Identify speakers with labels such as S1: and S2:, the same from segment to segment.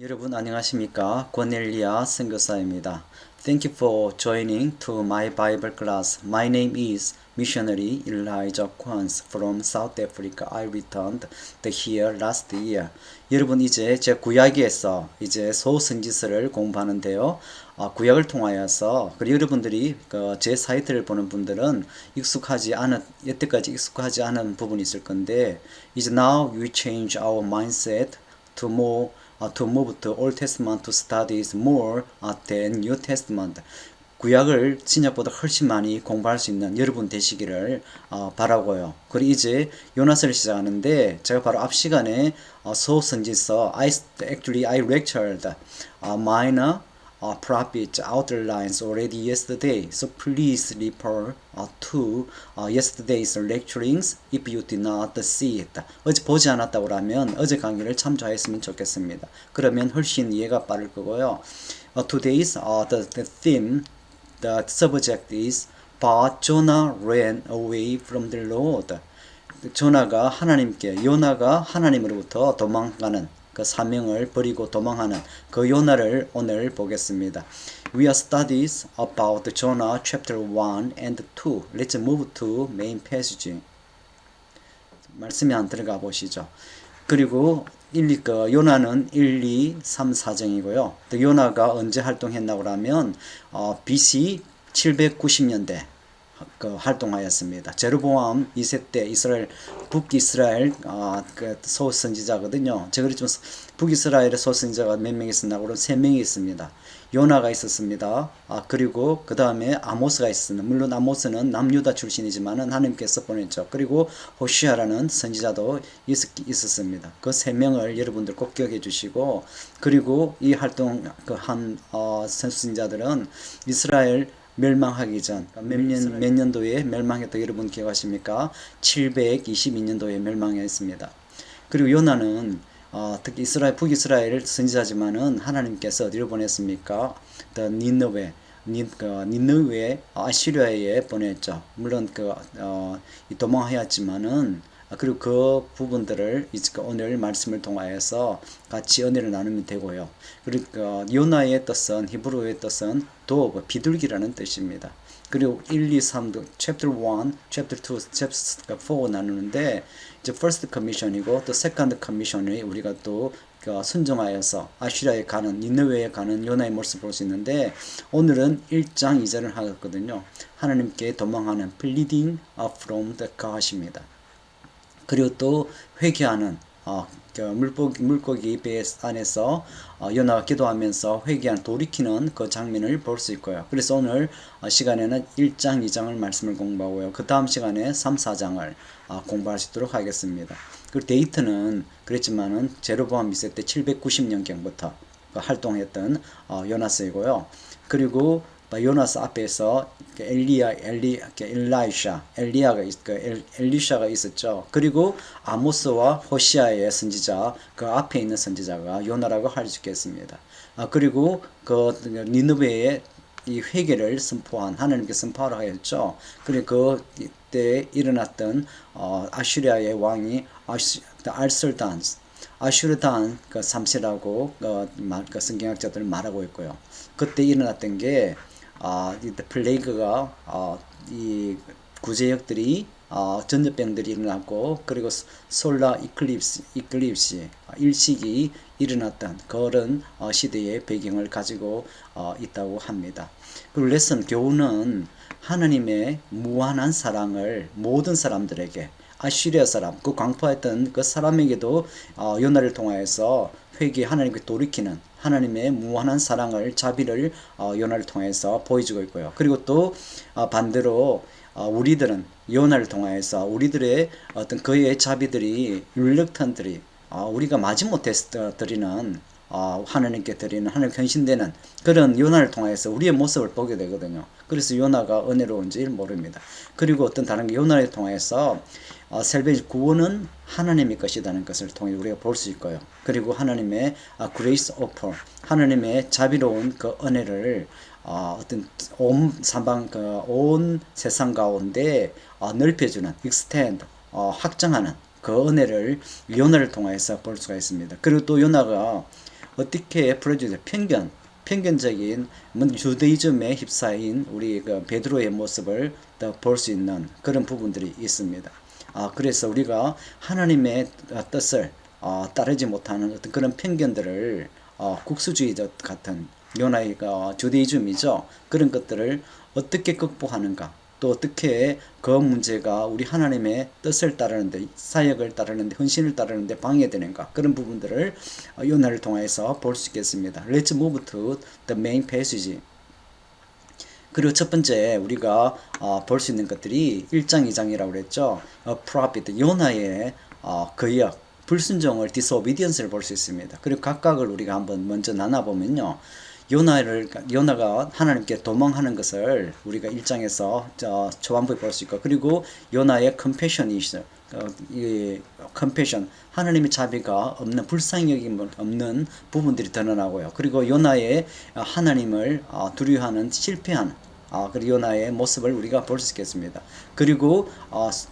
S1: 여러분 안녕하십니까? 권엘리아 선교사입니다. Thank you for joining to my Bible class. My name is Missionary Elijah Quans from South Africa. I returned here last year. 여러분 이제 제 구약에서 이제 소선지서를 공부하는데요. 구약을 통하여서 그리고 여러분들이 제 사이트를 보는 분들은 여태까지 익숙하지 않은 부분이 있을 건데 이제 now we change our mindset to move to Old Testament to studies more than New Testament. 구약을 신약보다 훨씬 많이 공부할 수 있는 여러분 되시기를 바라고요. 그리고 이제 요나서를 시작하는데 제가 바로 앞 시간에 소선지서 I lectured minor profit outlines already yesterday. So please refer to yesterday's lecturings if you did not see it. 어제 보지 않았다고 하면 어제 강의를 참조했으면 좋겠습니다. 그러면 훨씬 이해가 빠를 거고요. Today's the theme, the subject is But Jonah ran away from the Lord. 요나가 하나님으로부터 도망가는 그 사명을 버리고 도망하는 그 요나를 오늘 보겠습니다. We are studies about Jonah chapter 1 and 2. Let's move to main passage. 말씀에 안 들어가 보시죠. 그리고 요나는 1, 2, 3, 4정이고요. 요나가 언제 활동했나고 하면 BC 790년대 활동하였습니다. 제로보암 2세 때 북이스라엘 소선지자거든요. 제가 그랬지만 북이스라엘의 소선지자가 몇 명 있었나고 그러면 3명이 있습니다. 요나가 있었습니다. 그리고 그 다음에 아모스가 있었습니다. 물론 아모스는 남유다 출신이지만은 하나님께서 보냈죠. 그리고 호시아라는 선지자도 있었습니다. 그 3명을 여러분들 꼭 기억해 주시고, 그리고 이 활동한 선지자들은 이스라엘 멸망하기 전 몇 년도에 멸망했다 여러분 기억하십니까? 722년도에 멸망했습니다. 그리고 요나는 특히 북이스라엘 선지자지만은 하나님께서 어디로 보냈습니까? 니느웨 아시리아에 보냈죠. 물론 도망하였지만은 그리고 그 부분들을 오늘 말씀을 통하여서 같이 은혜를 나누면 되고요. 그리고 요나의 뜻은 히브리어의 뜻은 비둘기라는 뜻입니다. 그리고 1, 2, 3도 chapter 1, chapter 2, chapter 4 나누는데 이제 first commission이고 또 second commission이 우리가 또 순종하여서 아시리아에 가는 니느웨에 가는 요나의 모습을 볼 수 있는데 오늘은 1장 2절을 하거든요. 하나님께 도망하는 pleading from the God입니다. 그리고 또 회개하는 물고기 배 안에서 요나가 기도하면서 돌이키는 그 장면을 볼 수 있고요. 그래서 오늘 시간에는 1장, 2장을 말씀을 공부하고요. 그 다음 시간에 3, 4장을 공부할 수 있도록 하겠습니다. 그리고 데이트는 그랬지만은 제로보암 2세 때 790년경부터 활동했던 요나스이고요. 그리고 요나스 앞에서 엘리샤가 있었죠. 그리고 아모스와 호시아의 선지자, 그 앞에 있는 선지자가 요나라고 할 수 있겠습니다. 그리고 니느웨의 이 회개를 하나님께 선포하라 하였죠. 그리고 그때 일어났던 아시리아의 왕이 아슈르단 3세라고 성경학자들은 말하고 있고요. 그때 일어났던 게 이 플레이그가 이 구제역들이 전염병들이 일어났고 그리고 솔라 이클립스 일식이 일어났던 그런 시대의 배경을 가지고 있다고 합니다. 그리고 교훈은 하나님의 무한한 사랑을 모든 사람들에게 아시리아 사람, 그 광포했던 그 사람에게도 요나를 통하여서 하나님께 돌이키는 하나님의 무한한 사랑을, 자비를 요나를 통해서 보여주고 있고요. 그리고 또 반대로 우리들은 요나를 통하여서 우리들의 그의 자비들이 릴럭턴들이 우리가 마지못해 드리는 하나님께 드리는 하나님 헌신되는 그런 요나를 통해서 우리의 모습을 보게 되거든요. 그래서 요나가 은혜로운지 모릅니다. 그리고 다른 요나를 통해서 구원은 하나님의 것이라는 것을 통해 우리가 볼 수 있고요. 그리고 하나님의 grace offer, 하나님의 자비로운 그 은혜를 온 세상 가운데 넓혀주는 extend, 확장하는 그 은혜를 요나를 통해서 볼 수가 있습니다. 그리고 또 요나가 어떻게 프레주디스 편견적인 주데이즘에 휩싸인 우리 그 베드로의 모습을 볼 수 있는 그런 부분들이 있습니다. 그래서 우리가 하나님의 뜻을 따르지 못하는 어떤 그런 편견들을 국수주의적 같은 요나의 주데이즘이죠. 그런 것들을 어떻게 극복하는가, 또 어떻게 그 문제가 우리 하나님의 뜻을 따르는데, 사역을 따르는데, 헌신을 따르는데 방해되는가, 그런 부분들을 요나를 통해서 볼 수 있겠습니다. Let's move to the main passage. 그리고 첫 번째 우리가 볼 수 있는 것들이 1장 2장이라고 그랬죠. prophet 요나의 거역 불순종을 disobedience를 볼 수 있습니다. 그리고 각각을 우리가 한번 먼저 나눠보면요. 요나가 하나님께 도망하는 것을 우리가 1장에서 초반부에 볼 수 있고, 그리고 요나의 compassion이 있어요. 이 compassion, 하나님의 자비가 없는, 불쌍히 여김 없는 부분들이 드러나고요. 그리고 요나의 하나님을 두려워하는 실패한 그리고 요나의 모습을 우리가 볼 수 있겠습니다. 그리고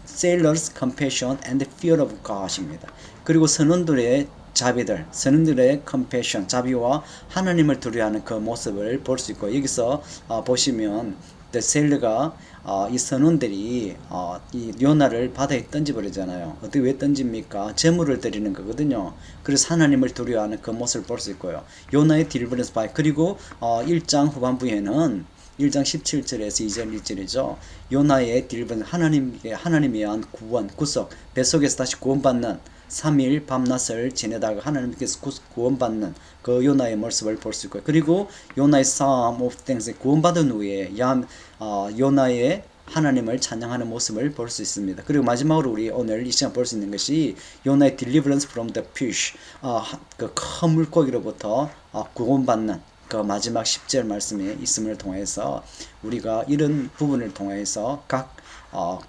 S1: sailors compassion and fear of God입니다. 그리고 선원들의 자비들, 선원들의 compassion, 자비와 하나님을 두려워하는 그 모습을 볼 수 있고, 여기서 보시면 셀르가 이 선원들이 이 요나를 바다에 던져버리잖아요. 어떻게 왜 던집니까? 제물을 드리는 거거든요. 그래서 하나님을 두려워하는 그 모습을 볼 수 있고요. 요나의 딜버런스 바이, 그리고 1장 후반부에는 1장 17절에서 2절 1절이죠. 요나의 딜버런스, 하나님에 의한 구원, 구속, 뱃속에서 다시 구원받는 3일 밤낮을 지내다가 하나님께서 구원받는 그 요나의 모습을 볼 수 있고요. 그리고 요나의 Psalm of Thanks, 구원받은 후에 요나의 하나님을 찬양하는 모습을 볼 수 있습니다. 그리고 마지막으로 우리 오늘 이 시간 볼 수 있는 것이 요나의 Deliverance from the fish, 그 큰 물고기로부터 구원받는 그 마지막 10절 말씀에 있음을 통해서 우리가 이런 부분을 통해서 각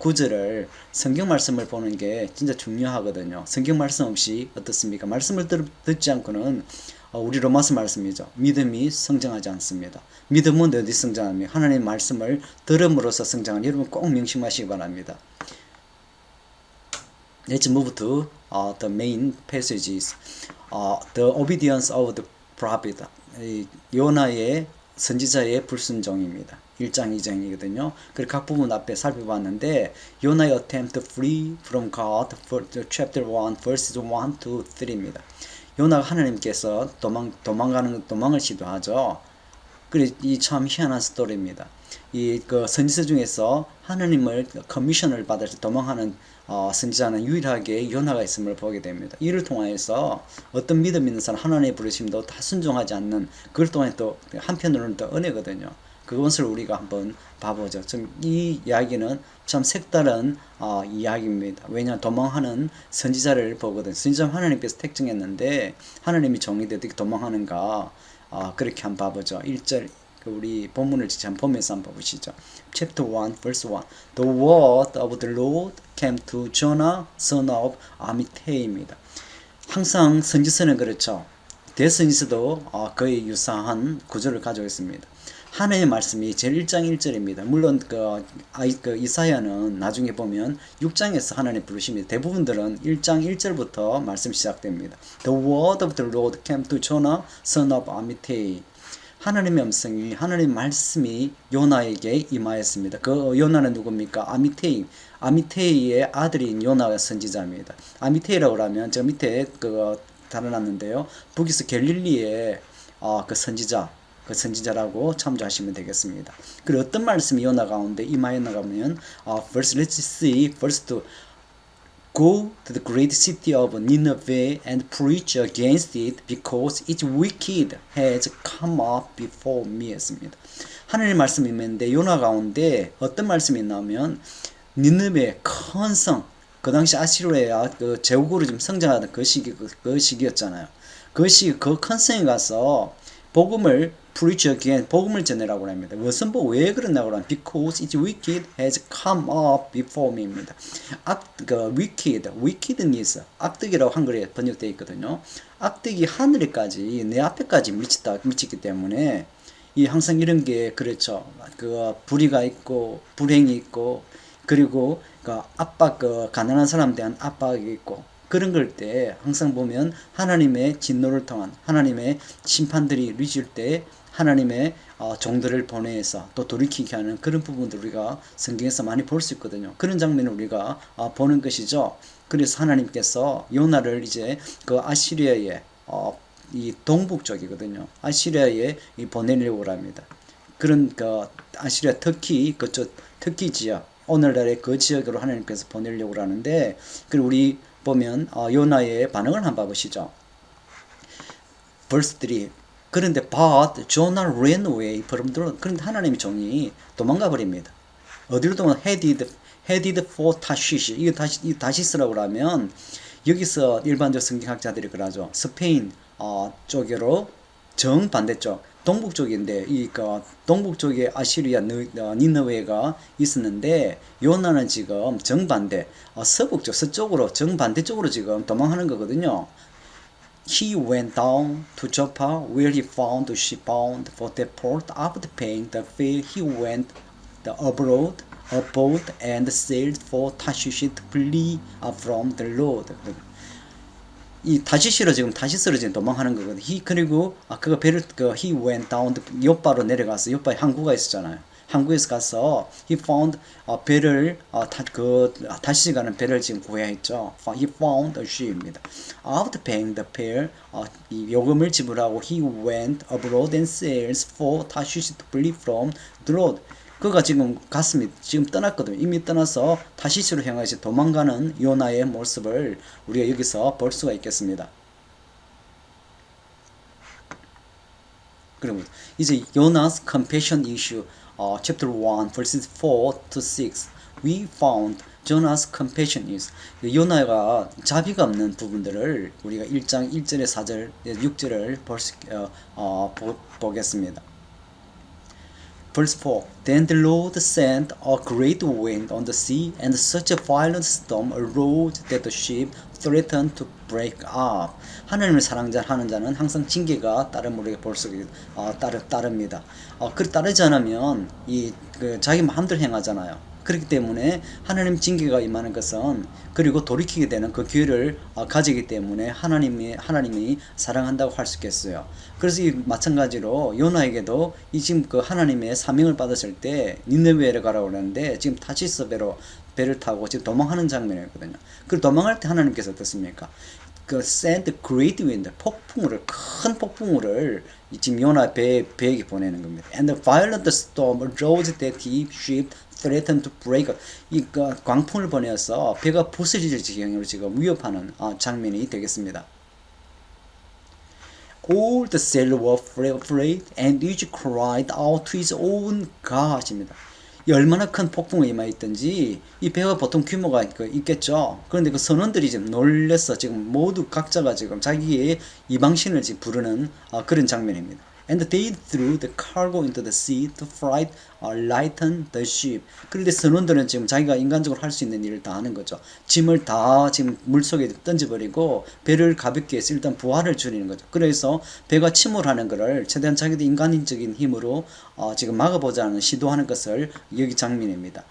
S1: 구절을, 성경 말씀을 보는 게 진짜 중요하거든요. 성경 말씀 없이 어떻습니까? 말씀을 듣지 않고는 우리 로마서 말씀이죠. 믿음이 성장하지 않습니다. 믿음은 어디 성장합니까? 하나님의 말씀을 들음으로써 성장하는, 여러분 꼭 명심하시기 바랍니다. Let's move to the main passages. The obedience of the prophet. 요나의 선지자의 불순종입니다. 1장 2장이거든요. 그리고 각 부분 앞에 살펴봤는데, 요나의 attempt to flee from God, chapter 1, verses 1 to 3입니다. 요나가 하나님께서 도망을 시도하죠. 그래, 이 참 희한한 스토리입니다. 이 그 선지자 중에서 하나님을 커미션을 받을 때 도망하는 선지자는 유일하게 요나가 있음을 보게 됩니다. 이를 통해서 어떤 믿음 있는 사람, 하나님의 부르심도 다 순종하지 않는, 그걸 통해 또 한편으로는 또 은혜거든요. 그것을 우리가 한번 봐보죠. 이 이야기는 참 색다른 이야기입니다. 왜냐하면 도망하는 선지자를 보거든요. 선지자는 하나님께서 택정했는데 하나님이 정의되어 어떻게 도망하는가, 그렇게 한번 봐보죠. 1절 우리 본문을 한번 보면서 한번 보시죠. Chapter 1, verse 1. The word of the Lord came to Jonah, son of Amitai입니다. 항상 선지서는 그렇죠. 대선지서도 거의 유사한 구조를 가지고 있습니다. 하나님의 말씀이 제일 1장 1절입니다. 물론 그 이사야는 나중에 보면 6장에서 하나님 부르십니다. 대부분들은 1장 1절부터 말씀 시작됩니다. The word of the Lord came to Jonah, son of Amittai. 하나님의 음성이, 하나님의 말씀이 요나에게 임하였습니다. 그 요나는 누굽니까? 아미테이의 아들인 요나가 선지자입니다. 아미테이라고 하면 저 밑에 달아놨는데요. 북에서 갤릴리의 그 선지자라고 참조하시면 되겠습니다. 그리고 어떤 말씀이 요나 가운데 임하였는가 하면 let's see verse 2. Go to the great city of Nineveh and preach against it because its wicked has come up before me 했습니다. 하나님의 말씀이 있는데 요나 가운데 어떤 말씀이 있냐면 니느베 큰 성, 그 당시 아시리아 그 제국으로 좀 성장하던 그 시기였잖아요. 그 큰 성에 가서 복음을 preach again, 복음을 전해라고 합니다. 무슨 왜 그러냐고 하면 because its wicked has come up before me입니다. wickedness, 악득이라고 한글에 번역되어 있거든요. 악득이 하늘에까지, 내 앞에까지 미치기 때문에 항상 이런 게 그렇죠. 불의가 있고 불행이 있고, 그리고 가난한 사람에 대한 압박이 있고, 그런 걸 때 항상 보면 하나님의 진노를 통한 하나님의 심판들이 늦을 때 하나님의 종들을 보내서 또 돌이키게 하는 그런 부분들 우리가 성경에서 많이 볼 수 있거든요. 그런 장면을 우리가 보는 것이죠. 그래서 하나님께서 요나를 이제 그 아시리아의 이 동북 쪽이거든요. 아시리아에 보내려고 합니다. 그런 그 아시리아 터키 그쪽 터키 지역 오늘날의 그 지역으로 하나님께서 보내려고 하는데 그리고 우리 보면 요나의 반응을 한번 보시죠. verse 3 그런데 but Jonah ran away from the Lord. 그런데 하나님의 종이 도망가 버립니다. 어디로 도망가? headed for Tarshish. 이거 다시스라고 하면 여기서 일반적 성경학자들이 그러죠. 스페인 쪽으로 정반대쪽 동북 쪽인데 동북 쪽에 아시리아 니느웨가 있었는데 요나는 지금 정반대 서북 쪽 서쪽으로 정반대 쪽으로 지금 도망하는 거거든요. He went down to Joppa, where he found a ship bound for the port. After paying the fare, he went abroad and sailed for Tarshish to flee from the Lord. 이 다시스로 지금 도망하는 거거든. 그리고 그가 배를 he went down 요바로 내려가서 요바에 항구가 있었잖아요. 항구에서 가서 he found 배를 다시 가는 배를 지금 구해했죠. he found a ship입니다. After paying the fare 이 요금을 지불하고 he went abroad and sails for Tarshish to flee from the Lord. 그가 지금 갔습니다. 지금 떠났거든요. 이미 떠나서 다시스로 향해서 도망가는 요나의 모습을 우리가 여기서 볼 수가 있겠습니다. 그럼 이제 요나's compassion issue chapter 1 verses 4 to 6 we found Jonah's compassion is 요나가 자비가 없는 부분들을 우리가 1장 1절에 4절 6절을 보겠습니다. Verse 4 Then the Lord sent a great wind on the sea, and such a violent storm arose that the ship threatened to break up. 하나님을 사랑하는 자는 항상 징계가 따름을 볼 수 따릅니다. 따르지 않으면 자기 마음대로 행하잖아요. 그렇기 때문에 하나님 징계가 임하는 것은 그리고 돌이키게 되는 그 기회를 가지기 때문에 하나님이 사랑한다고 할 수 있겠어요. 그래서 마찬가지로 요나에게도 지금 그 하나님의 사명을 받았을 때 니느웨를 가라고 그러는데 지금 타시스 배를 타고 지금 도망하는 장면이거든요. 그 도망할 때 하나님께서 어떻습니까? send great wind 큰 폭풍우를 지금 요나 배에게 보내는 겁니다. And the violent storm arose that the ship threatened to break. 광풍을 보내서 배가 부서질 지경으로 지금 위협하는 장면이 되겠습니다. All the sailors were afraid, and each cried out to his own God입니다. 얼마나 큰 폭풍이 임하였든지 이 배가 보통 규모가 있겠죠. 그런데 그 선원들이 지금 놀래서 지금 모두 각자가 지금 자기의 이방신을 지금 부르는 그런 장면입니다. And they threw the cargo into the sea to lighten the ship. 그런데 선원들은 지금 자기가 인간적으로 할 수 있는 일을 다 하는 거죠. 짐을 다 지금 물속에 던져버리고 배를 가볍게 해서 일단 부하를 줄이는 거죠. 그래서 배가 침몰하는 것을 최대한 자기들 인간적인 힘으로 지금 막아보자는 시도하는 것을 여기 장면입니다.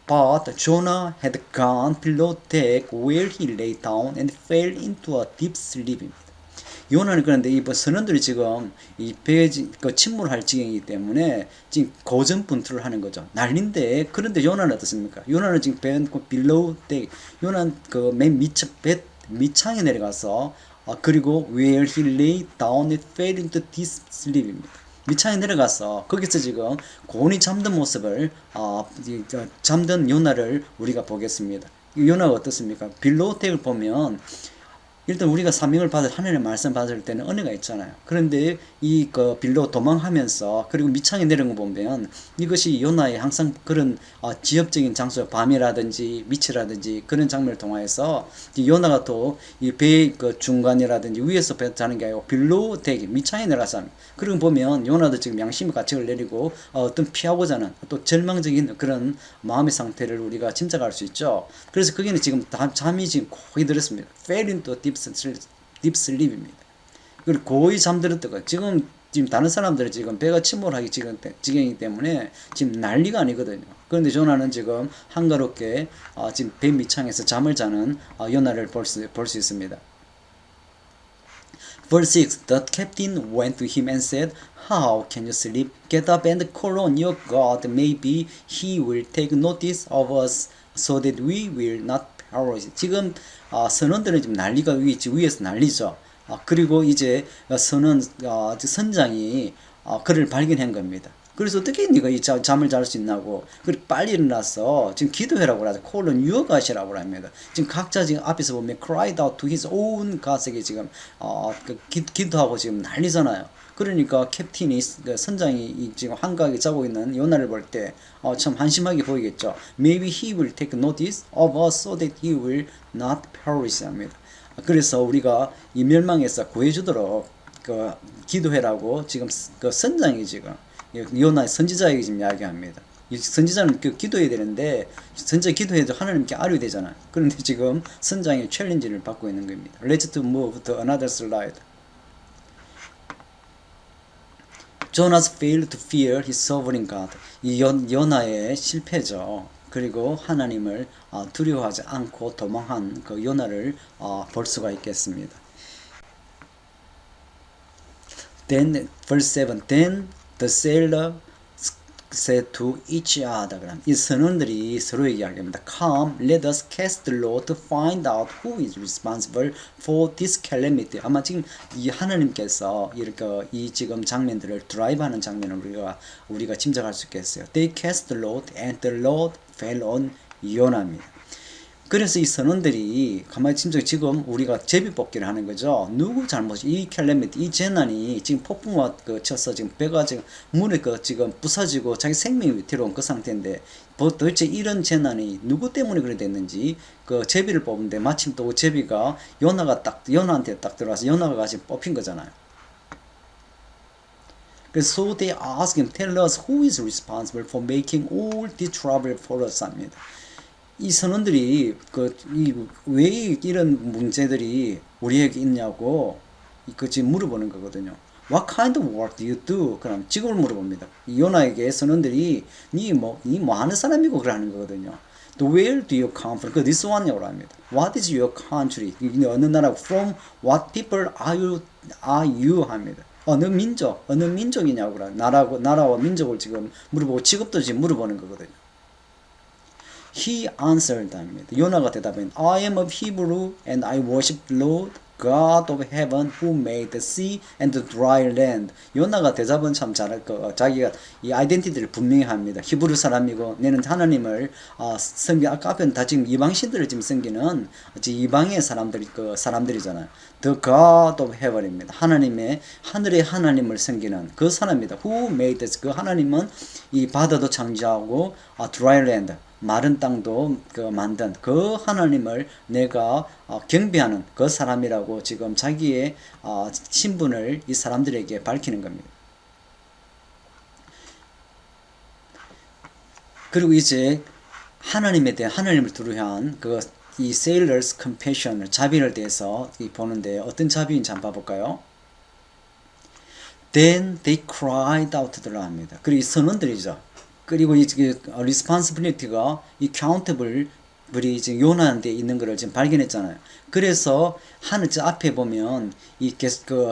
S1: But Jonah had gone below deck where he lay down and fell into a deep sleep. 요나는 그런데 이 선원들이 지금 이 배에 침몰할 지경이기 때문에 지금 고전분투를 하는 거죠. 난린데 그런데 요나는 어떻습니까? 요나는 지금 배 below deck 요나는 맨 배 밑창에 내려가서 그리고 where he lay down and fell into deep sleep입니다. 밑창에 내려가서 거기서 지금 곤히 잠든 모습을 잠든 요나를 우리가 보겠습니다. 요나가 어떻습니까? below deck을 보면 일단 우리가 사명을 받을 하나님의 말씀 받을 때는 은혜가 있잖아요. 그런데 빌로 도망하면서 그리고 밑창에 내려온 거 보면 이것이 요나의 항상 그런 지역적인 장소 밤이라든지 밑이라든지 그런 장면을 통하여서 요나가 또 이 배 중간이라든지 위에서 배 자는 게 아니고 빌로 대기 밑창에 내려가서 그리고 보면 요나도 지금 양심의 가책을 내리고 어떤 피하고자 하는 또 절망적인 그런 마음의 상태를 우리가 짐작할 수 있죠. 그래서 거기는 지금 잠이 지금 거의 들었습니다. fell into deep sleep입니다. 그리고 거의 잠들었다고 지금 지금 다른 사람들은 지금 배가 침몰하기 지경이기 때문에 지금 난리가 아니거든요. 그런데 조나는 지금 한가롭게 지금 배 밑창에서 잠을 자는 요나를 볼 수 있습니다. Verse 6. The captain went to him and said, How can you sleep? Get up and call on your God. Maybe he will take notice of us so that we will not perish. 지금 선원들은 지금 난리가 위에서 난리죠. 그리고 이제 선장이 그를 발견한 겁니다. 그래서 어떻게 네가 이 잠을 잘 수 있나고, 그리고 빨리 일어나서 지금 기도해라고 하죠. 콜론 유어가시라고 합니다. 지금 각자 지금 앞에서 보면 cried out to his own God에게 지금 기도하고 지금 난리잖아요. 그러니까 캡틴이 선장이 지금 한가하게 자고 있는 요나를 볼 때 참 한심하게 보이겠죠. Maybe he will take notice of us so that he will not perish 합니다. 그래서 우리가 이 멸망에서 구해주도록 기도해라고 지금 선장이 지금 요나 선지자에게 지금 이야기합니다. 선지자는 기도해야 되는데 선지자 기도해도 하나님께 아뢰야 되잖아요. 그런데 지금 선장의 챌린지를 받고 있는 겁니다. Let's to move to another slide. Jonas failed to fear his sovereign God. 이 요나의 실패죠. 그리고 하나님을 두려워하지 않고 도망한 그 요나를 볼 수가 있겠습니다. Then verse 7. Then the sailor said to each other. 이 선원들이 서로에게 이야기합니다. Come, let us cast the lot to find out who is responsible for this calamity. 아마 지금 이 하나님께서 이렇게 이 지금 장면들을 드라이브하는 장면을 우리가 짐작할 수 있겠어요. They cast the lot and the lot fell on 요나입니다. 그래서 이 선원들이 가만히 짐작 지금 우리가 제비뽑기를 하는 거죠. 누구 잘못이 이 캘레미티 이 재난이 지금 폭풍과 쳐서 지금 배가 지금 물에 지금 부서지고 자기 생명이 위태로운 그 상태인데 도대체 이런 재난이 누구 때문에 그래 됐는지 제비를 뽑는데 마침 또 제비가 요나한테 딱 들어와서 요나가 지금 뽑힌 거잖아요. So they ask him, tell us who is responsible for making all this trouble for us 합니다. 이 선원들이 왜 이런 문제들이 우리에게 있냐고 지금 물어보는 거거든요. What kind of work do you do? 그럼 직업을 물어봅니다. 이 요나에게 선원들이 니 뭐 하는 사람이고 그러는 거거든요. Where do you come from? 어디서 왔냐고 합니다. What is your country? 어느 나라? From what people are you 합니다. 어느 민족이냐고 나라와 민족을 지금 물어보고 직업도 지금 물어보는 거거든요. He answered 합니다. 요나가 대답한 I am of Hebrew and I worship the Lord God of heaven who made the sea and the dry land. 요나가 대답은 참 잘할 거 자기가 이 아이덴티티를 분명히 합니다. 히브리 사람이고 내는 하나님을 아까 앞에는 다 지금 이방신들을 지금 섬기는 이방의 사람들이잖아요. The God of heaven입니다. 하늘의 하나님을 섬기는 그 사람입니다. Who made this? 그 하나님은 이 바다도 창조하고 dry land 마른 땅도 만든 그 하나님을 내가 경배하는 그 사람이라고 지금 자기의 신분을 이 사람들에게 밝히는 겁니다. 그리고 이제 하나님에 대한 하나님을 두루한 이 sailors compassion 자비를 대해서 보는데 어떤 자비인지 한번 봐볼까요? Then they cried out to the Lord 합니다. 그리고 이 선원들이죠. 그리고 이 responsibility가 이 countable이 지금 요나한테 있는 것을 지금 발견했잖아요. 그래서 저 앞에 보면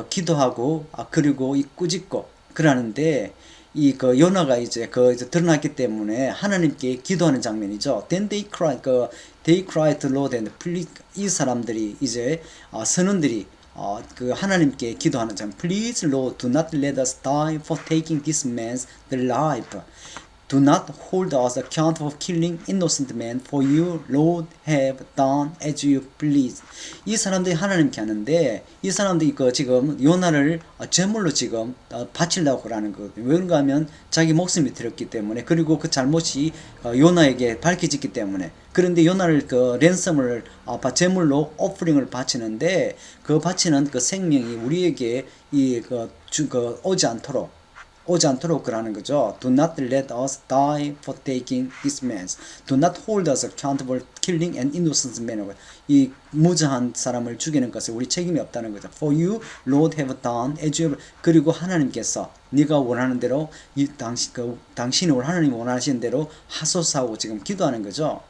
S1: 기도하고 그리고 이 꾸짖고 그러는데 요나가 이제 드러났기 때문에 하나님께 기도하는 장면이죠. Then they cried to Lord and please 이 사람들이 이제 선원들이 하나님께 기도하는 장면. Please Lord, do not let us die for taking this man's life. Do not hold us accountable for killing innocent men, for you, Lord, have done as you please. 이 사람들이 하나님께 하는데 이 사람들이 지금 요나를 제물로 지금 바치려고 그러는 거거든요. 왜 그런가 하면 자기 목숨이 들었기 때문에 그리고 그 잘못이 요나에게 밝혀졌기 때문에. 그런데 요나를 랜섬을 제물로 오프링을 바치는데 바치는 생명이 우리에게 오지 않도록 오지 않도록 그러는 거죠. Do not let us die for taking this man's. Do not hold us accountable killing an innocent man. 이 무죄한 사람을 죽이는 것에 우리 책임이 없다는 거죠. For you, Lord, have done as you have. 그리고 하나님께서 네가 원하는 대로 이 당신이 하나님이 원하시는 대로 하소서하고 지금 기도하는 거죠.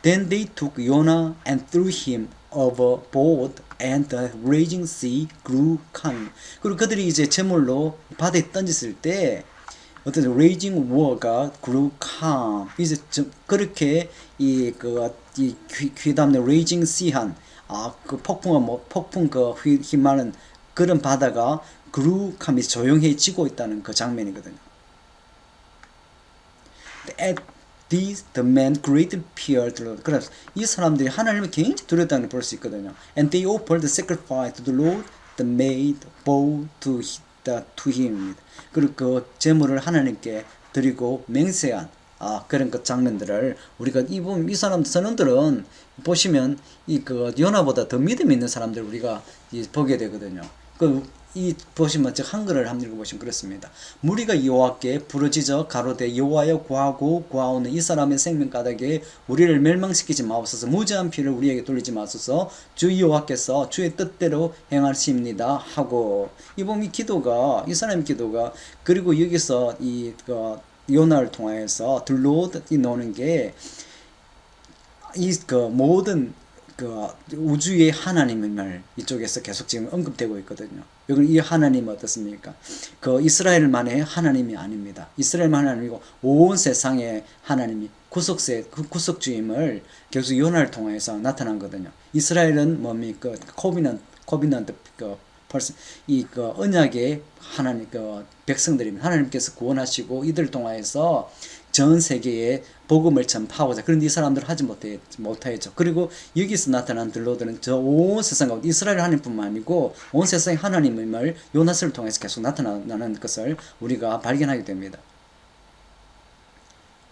S1: Then they took Jonah and threw him overboard, and the raging sea grew calm. 그리고 그들이 이제 제물로 바다에 던졌을 때 어떤 raging war가 grew calm. 이제 좀 그렇게 이 귀담는 raging sea한 그 폭풍 그 휘말은 그런 바다가 grew calm, 조용해지고 있다는 그 장면이거든요. At these the men greatly feared the Lord. 그래서 이 사람들이 하나님을 굉장히 두려웠다는 걸 볼 수 있거든요. And they offered the sacrifice to the Lord. The maid bowed to him. 그리고 그 제물을 하나님께 드리고 맹세한 그런 그 장면들을 우리가 이 선원들은 보시면 요나보다 더 믿음 있는 사람들 우리가 보게 되거든요. 보시면 한글을 한번 읽어보시면 그렇습니다. 무리가 여호와께 부르짖어 가로되 여호와여 구하오는 이 사람의 생명바닥에 우리를 멸망시키지 마옵소서. 무죄한 피를 우리에게 돌리지 마소서. 주 여호와께서 주의 뜻대로 행하십니다 하고 이 사람의 기도가 그리고 여기서 요나를 통하여서 들로이 나오는 게 모든 우주의 하나님을 이쪽에서 계속 지금 언급되고 있거든요. 여기 이 하나님은 어떻습니까? 이스라엘만의 하나님이 아닙니다. 이스라엘만 하나님이고 온 세상의 하나님이 구속주임을 계속 요나를 통해서 나타난 거거든요. 이스라엘은 뭡니까? 코비넌트 언약의 하나님 백성들입니다. 하나님께서 구원하시고 이들을 통하여서 전 세계에 복음을 전파하고자. 그런데 이 사람들은 하지 못하였죠. 그리고 여기서 나타난 들로들은 저 온 세상 가운데 이스라엘 하나님뿐만 아니고 온 세상의 하나님을 요나스를 통해서 계속 나타나는 것을 우리가 발견하게 됩니다.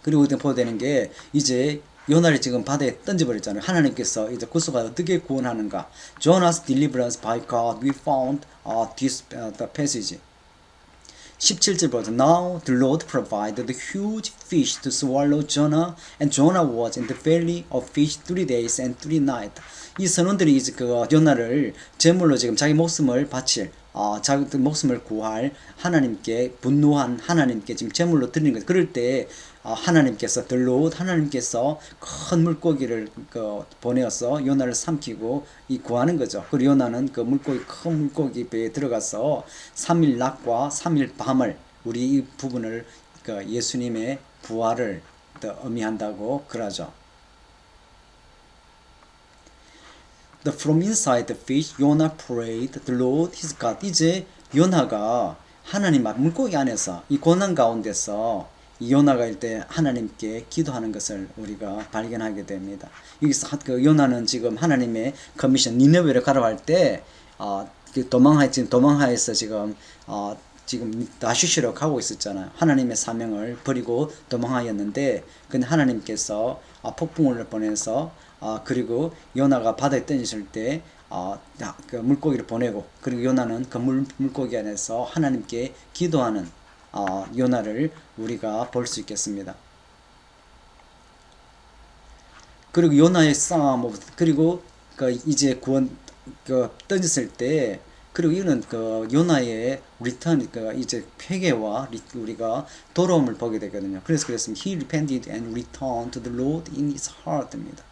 S1: 그리고 보게 되는 게 이제 요나를 지금 바다에 던져버렸잖아요. 하나님께서 이제 구속을 어떻게 구원하는가. Jonah's deliverance by God. We found this the passage. 17절부터 Now the Lord provided a huge fish to swallow Jonah, and Jonah was in the belly of fish 3 days and 3 nights. 이 선원들이 이제 요나를 제물로 지금 자기 목숨을 바칠 자기 목숨을 구할 하나님께 분노한 하나님께 지금 제물로 드리는 거예요. 그럴 때 하나님께서 하나님께서 큰 물고기를 보내어서 요나를 삼키고 구하는 거죠. 그리고 요나는 큰 물고기 배에 들어가서 3일 낮과 3일 밤을 우리 이 부분을 예수님의 부활을 의미한다고 그러죠. From inside the fish, Jonah prayed the Lord his God. 이제 요나가 하나님 물고기 안에서 이 고난 가운데서 요나가 일때 하나님께 기도하는 것을 우리가 발견하게 됩니다. 여기서 요나는 지금 하나님의 커미션 니느웨를 가라고 할 때 도망하여서 지금 다시시로 가고 있었잖아요. 하나님의 사명을 버리고 도망하였는데 근데 하나님께서 폭풍을 보내서 그리고 요나가 바다에 던졌을 때 물고기를 보내고 그리고 요나는 그 물고기 안에서 하나님께 기도하는 요나를 우리가 볼 수 있겠습니다. 그리고 요나의 싸움 그리고 이제 구원 던졌을 때 그리고 이는 요나의 리턴 이제 회개와 우리가 돌아옴을 보게 되거든요. 그랬습니다. He repented and returned to the Lord in his heart입니다.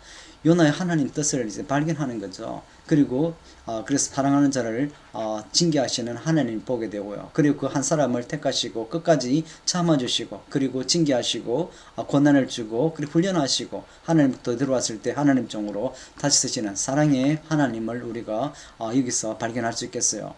S1: 요나의 하나님 뜻을 이제 발견하는 거죠. 그리고 그래서 사랑하는 자를 징계하시는 하나님 보게 되고요. 그리고 그 한 사람을 택하시고 끝까지 참아주시고 그리고 징계하시고 고난을 주고 그리고 훈련하시고 하나님부터 들어왔을 때 하나님 쪽으로 다시 쓰시는 사랑의 하나님을 우리가 여기서 발견할 수 있겠어요.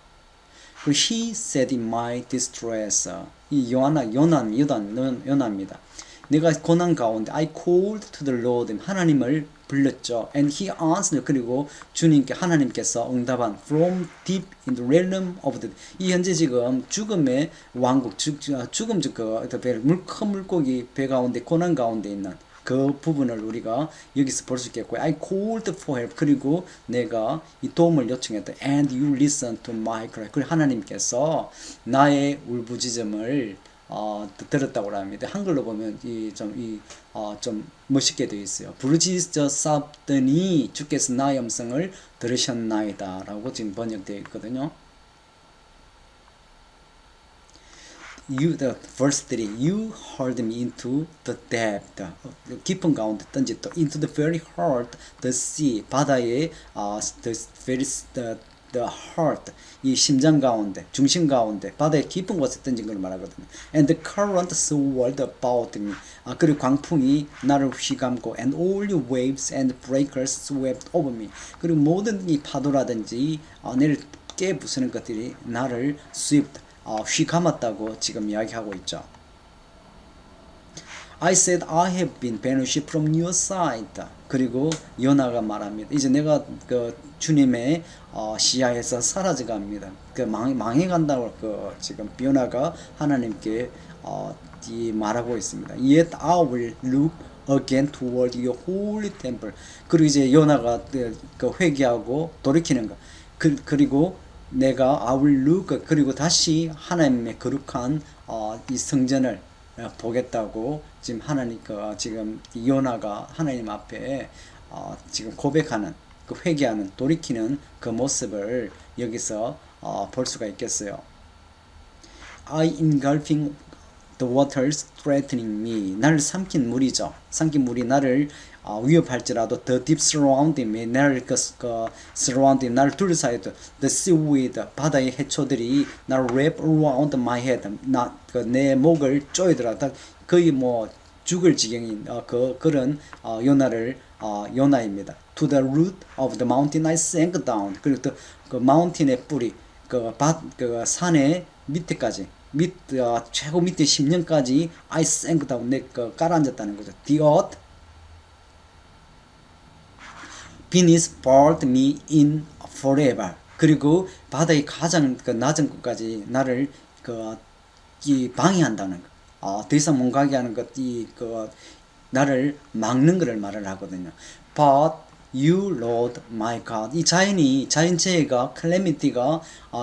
S1: 그리고 He said in my distress. 이 요나입니다. 내가 고난 가운데 I called to the Lord. 하나님을 불렀죠. And he answered. 그리고 주님께 하나님께서 응답한 from deep in the realm of the. 이 현재 지금 죽음의 왕국 죽음 큰 물고기 배 가운데 고난 가운데 있는 그 부분을 우리가 여기서 볼 수 있겠고요. I called for help. 그리고 내가 이 도움을 요청했다. And you listen to my cry. 그리고 하나님께서 나의 울부짖음을 들었다고 합니다. 한글로 보면 좀 멋있게 되어 있어요. 부르짖었사더니 주께서 나의 음성을 들으셨나이다 라고 지금 번역되어 있거든요. the verse 3, you hurled me into the depth, 깊은 가운데 던졌다. into the very heart, the sea, 바다의 the very the heart, 이 심장 가운데, 중심 가운데, 바다의 깊은 곳에 던진 걸 말하거든요. And the current swirled about me. 그리고 광풍이 나를 휘감고, and all the waves and breakers swept over me. 그리고 모든 이 파도라든지 내를 깨부수는 것들이 나를 swept 휘감았다고 지금 이야기하고 있죠. I said I have been banished from your sight. 그리고 요나가 말합니다. 이제 내가 그 주님의 시야에서 사라져갑니다. 그 망해간다고 지금 요나가 하나님께 말하고 있습니다. Yet I will look again toward your holy temple. 그리고 이제 요나가 그 회개하고 돌이키는 거. 그리고 내가 I will look 그리고 다시 하나님의 거룩한 이 성전을 보겠다고 지금 지금 요나가 하나님 앞에 지금 고백하는 그 회개하는 돌이키는 그 모습을 여기서 볼 수가 있겠어요. I engulfing the waters threatening me. 나를 삼킨 물이죠. 삼킨 물이 나를 위협할지라도 the deep surrounding me. 나를 surrounding 나를 둘러싸여도 the seaweed 바다의 해초들이 나를 wrap around my head. 내 목을 조이더라. 거의 뭐 죽을 지경인 그런 요나입니다. To the root of the mountain I sank down. 그리고 그 마운틴의 뿌리 그 산의 밑에까지 최고 밑에 10년까지 I sank down 깔아앉았다는 거죠. The earth beneath buried me in forever. 그리고 바다의 가장 낮은 곳까지 나를 방해한다는 거. 더 이상 못 가게 하는 것, 나를 막는 것을 말을 하거든요. But you, Lord, my God. 이 자연재해가, calamity가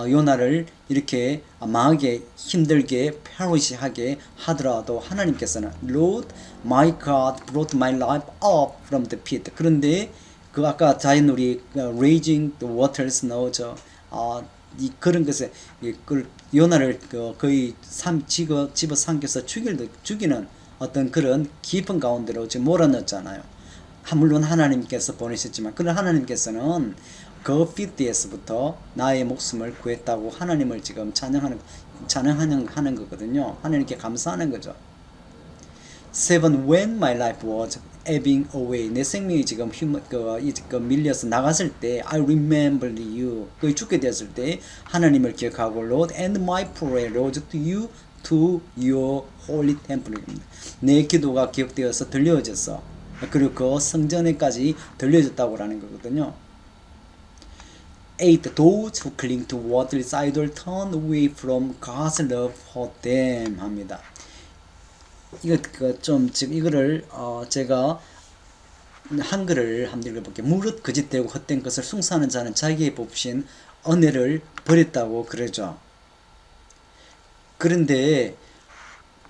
S1: 요나를 이렇게 망하게, 힘들게, 페리시하게 하더라도 하나님께서는 Lord, my God, brought my life up from the pit. 그런데 아까 자연놀이 Raging the waters 나오죠. 그런 것에 요나를 거의 집어삼켜서 죽이는 어떤 그런 깊은 가운데로 지금 몰아넣었잖아요. 물론 하나님께서 보내셨지만 그런 하나님께서는 그 피트에서부터 나의 목숨을 구했다고 하나님을 지금 찬양하는 거거든요. 하나님께 감사하는 거죠. 7. When my life was ebbing away. 내 생명이 지금 밀려서 나갔을 때 I remember you. 거의 죽게 되었을 때 하나님을 기억하고 Lord and my prayer rose to you to your holy temple. 내 기도가 기억되어서 들려졌어. 그리고 그 성전에까지 들려졌다고 하는 거거든요. 8. Those who cling to worthless idol turn away from God's love for them 합니다. 지금 이거를 제가 한글을 한번 읽어볼게요. 무릇 거짓되고 헛된 것을 숭상하는 자는 자기의 뽑으신 은혜를 버렸다고 그러죠. 그런데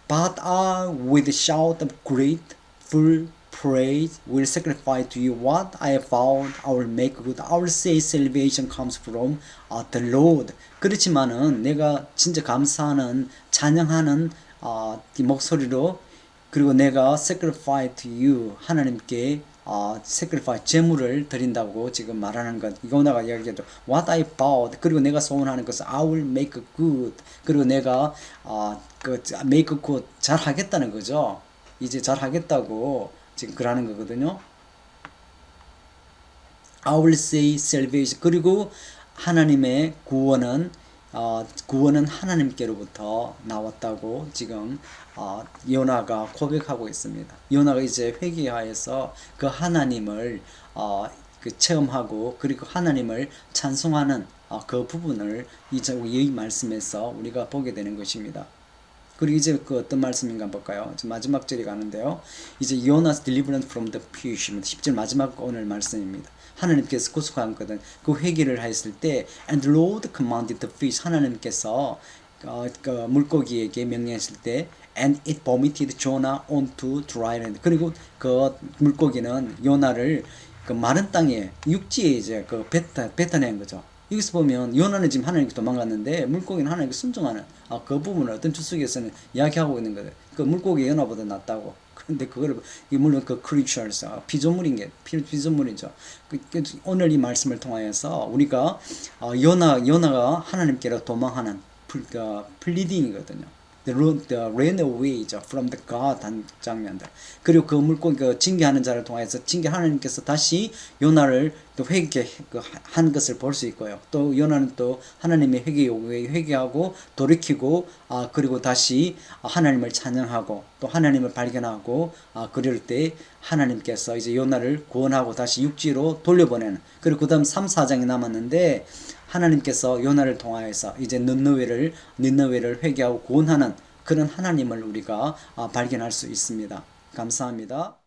S1: But I with shout of grateful praise will sacrifice to you what I have found. I will make good. I will say salvation comes from the Lord. 그렇지만은 내가 진짜 감사하는 찬양하는 이 목소리로 그리고 내가 sacrifice to you 하나님께 sacrifice 제물을 드린다고 지금 말하는 것. 이거나가 이야기해도 what I vowed 그리고 내가 소원하는 것은 I will make good 그리고 내가 make good 잘 하겠다는 거죠. 이제 잘 하겠다고 지금 그러는 거거든요. I will say salvation 그리고 하나님의 구원은 하나님께로부터 나왔다고 지금 요나가 고백하고 있습니다. 요나가 이제 회개하여서 그 하나님을 체험하고 그리고 하나님을 찬송하는 그 부분을 이 말씀에서 우리가 보게 되는 것입니다. 그리고 이제 그 어떤 말씀인가 볼까요? 마지막 절이 가는데요. 이제 Jonas deliverance from the fish. 10절 마지막 오늘 말씀입니다. 하나님께서 구속하거든. 그 회개를 하였을 때 and the Lord commanded the fish. 하나님께서 그 물고기에게 명령했을 때 and it vomited Jonah onto dry land. 그리고 그 물고기는 요나를 그 마른 땅에 육지에 이제 그 뱉어낸 거죠. 여기서 보면 요나는 지금 하나님께 도망갔는데 물고기는 하나님께 순종하는 그 부분을 어떤 주석에서는 이야기하고 있는 거예요. 그 물고기 요나보다 낫다고. 근데 그거를 물론 그 creatures 피조물인 게 피조물이죠. 오늘 이 말씀을 통하여서 우리가 요나가 하나님께로 도망하는 플리딩이거든요. The ran away from the God 한 장면들. 그리고 그 물고기 그 징계하는 자를 통해서 하나님께서 다시 요나를 또 회개한 것을 볼 수 있고요. 또 요나는 또 하나님의 회개 요구에 회개하고 돌이키고 그리고 다시 하나님을 찬양하고 또 하나님을 발견하고 그럴 때 하나님께서 이제 요나를 구원하고 다시 육지로 돌려보내는. 그리고 그다음 3, 4장이 남았는데 하나님께서 요나를 통하여서 이제 니느웨를 회개하고 구원하는 그런 하나님을 우리가 발견할 수 있습니다. 감사합니다.